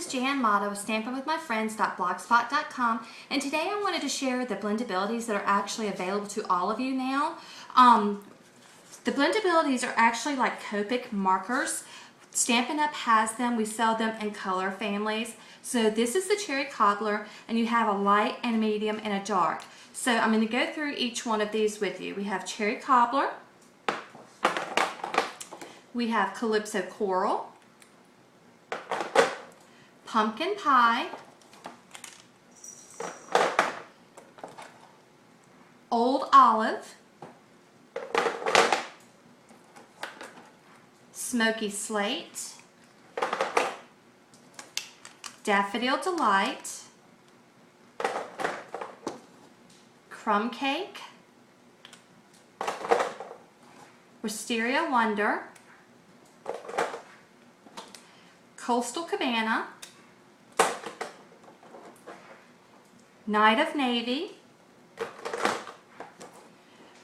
is Jan Mata with stampinwithmyfriends.blogspot.com, and today I wanted to share the blendabilities that are actually available to all of you now. The blendabilities are actually like Copic markers. Stampin' Up! Has them. We sell them in color families. So this is the Cherry Cobbler, and you have a light and a medium and a dark. So I'm going to go through each one of these with you. We have Cherry Cobbler. We have Calypso Coral. Pumpkin Pie. Old Olive. Smoky Slate. Daffodil Delight. Crumb Cake. Wisteria Wonder. Coastal Cabana. Night of Navy.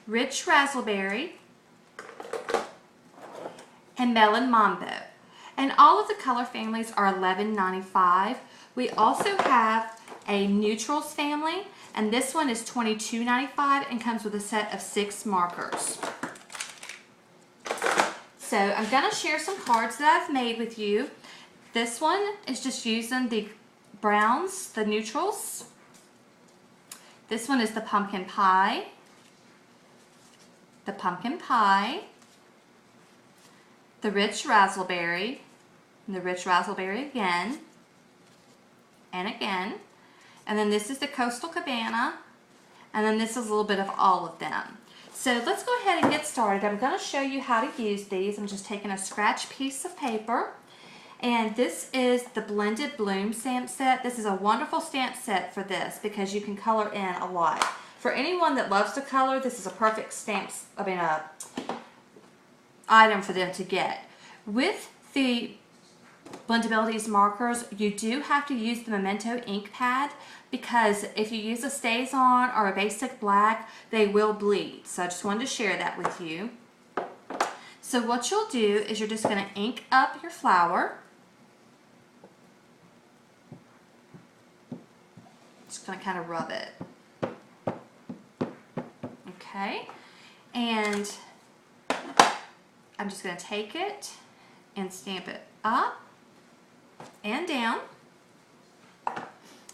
Rich Razzleberry. And Melon Mambo. And all of the color families are $11.95. We also have a neutrals family, and this one is $22.95 and comes with a set of 6 markers. So I'm going to share some cards that I've made with you. This one is just using the browns, the neutrals. This one is the Pumpkin Pie. The Pumpkin Pie. The Rich Razzleberry, and the Rich Razzleberry again, and again. And then this is the Coastal Cabana, and then this is a little bit of all of them. So let's go ahead and get started. I'm going to show you how to use these. I'm just taking a scratch piece of paper, and this is the Blended Bloom stamp set. This is a wonderful stamp set for this because you can color in a lot. For anyone that loves to color, this is a perfect item for them to get. With the Blendabilities markers, you do have to use the Memento ink pad because if you use a StazOn or a basic black, they will bleed. So I just wanted to share that with you. So what you'll do is you're just going to ink up your flower. Just going to kind of rub it. Okay, and I'm just going to take it and stamp it up and down.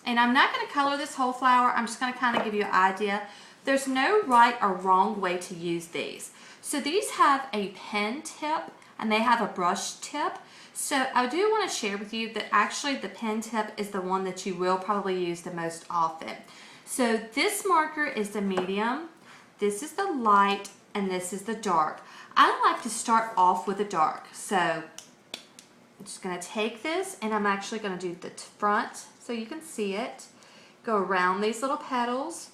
And I'm not going to color this whole flower. I'm just going to kind of give you an idea. There's no right or wrong way to use these. So these have a pen tip and they have a brush tip. So I do want to share with you that actually the pen tip is the one that you will probably use the most often. So this marker is the medium, this is the light, and this is the dark. I like to start off with the dark. So I'm just going to take this and I'm actually going to do the front so you can see it. Go around these little petals.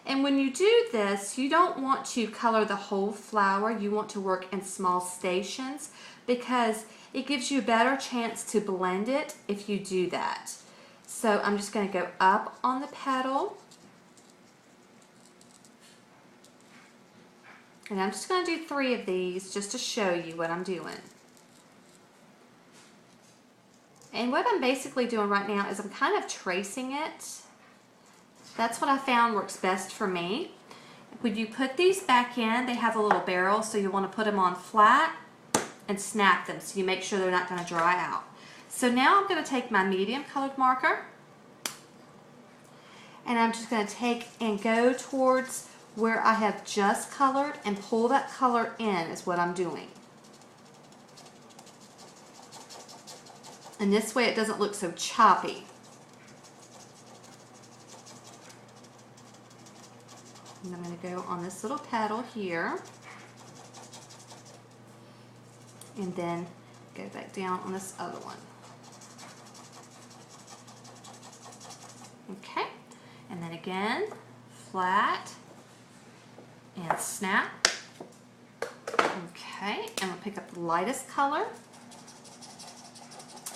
And when you do this, you don't want to color the whole flower. You want to work in small stations because it gives you a better chance to blend it if you do that. So I'm just going to go up on the petal. And I'm just going to do 3 of these just to show you what I'm doing. And what I'm basically doing right now is I'm kind of tracing it. That's what I found works best for me. When you put these back in, they have a little barrel, so you want to put them on flat and snap them so you make sure they're not going to dry out. So now I'm going to take my medium colored marker and I'm just going to take and go towards where I have just colored and pull that color in is what I'm doing. And this way it doesn't look so choppy. And I'm going to go on this little petal here. And then go back down on this other one. Okay. And then again, flat. And snap. Okay, and we'll pick up the lightest color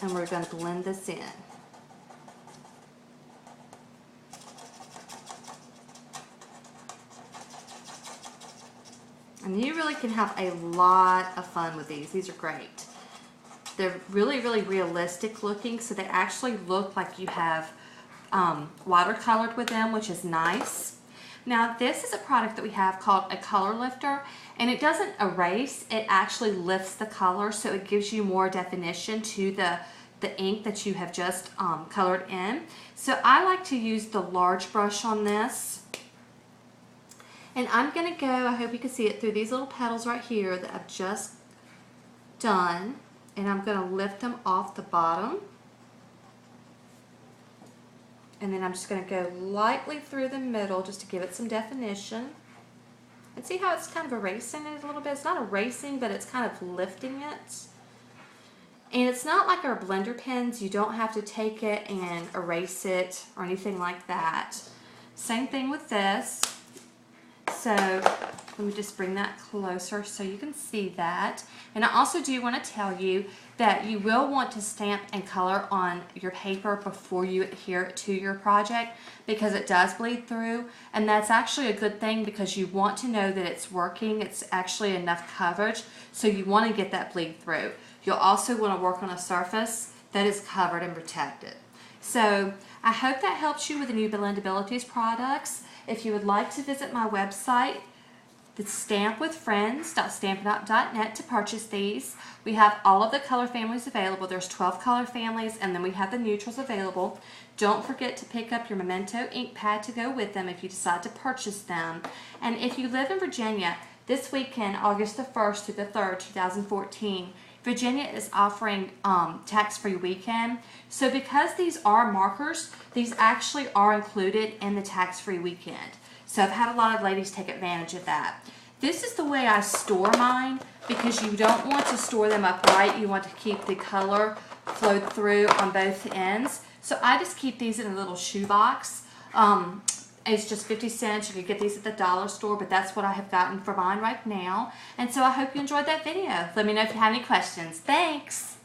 and we're going to blend this in. And you really can have a lot of fun with these. These are great. they're really, really realistic looking, so they actually look like you have watercolored with them, which is nice. Now this is a product that we have called a color lifter, and it doesn't erase, it actually lifts the color, so it gives you more definition to the ink that you have just colored in. So I like to use the large brush on this. And I'm going to go, I hope you can see it, through these little petals right here that I've just done. And I'm going to lift them off the bottom. And then I'm just going to go lightly through the middle just to give it some definition. And see how it's kind of erasing it a little bit? It's not erasing, but it's kind of lifting it. And it's not like our blender pens. You don't have to take it and erase it or anything like that. Same thing with this. So let me just bring that closer so you can see that. And I also do want to tell you that you will want to stamp and color on your paper before you adhere it to your project, because it does bleed through, and that's actually a good thing because you want to know that it's working. It's actually enough coverage, so you want to get that bleed through. You'll also want to work on a surface that is covered and protected. So I hope that helps you with the new Blendabilties products. If you would like to visit my website, it's stampwithfriends.stampinup.net to purchase these. We have all of the color families available. There's 12 color families, and then we have the neutrals available. Don't forget to pick up your Memento ink pad to go with them if you decide to purchase them. And if you live in Virginia, this weekend, August the 1st through the 3rd, 2014, Virginia is offering tax-free weekend. So because these are markers, these actually are included in the tax-free weekend. So I've had a lot of ladies take advantage of that. This is the way I store mine, because you don't want to store them upright. You want to keep the color flowed through on both ends. So I just keep these in a little shoebox. It's just 50 cents. You can get these at the dollar store, but that's what I have gotten for mine right now. And so I hope you enjoyed that video. Let me know if you have any questions. Thanks!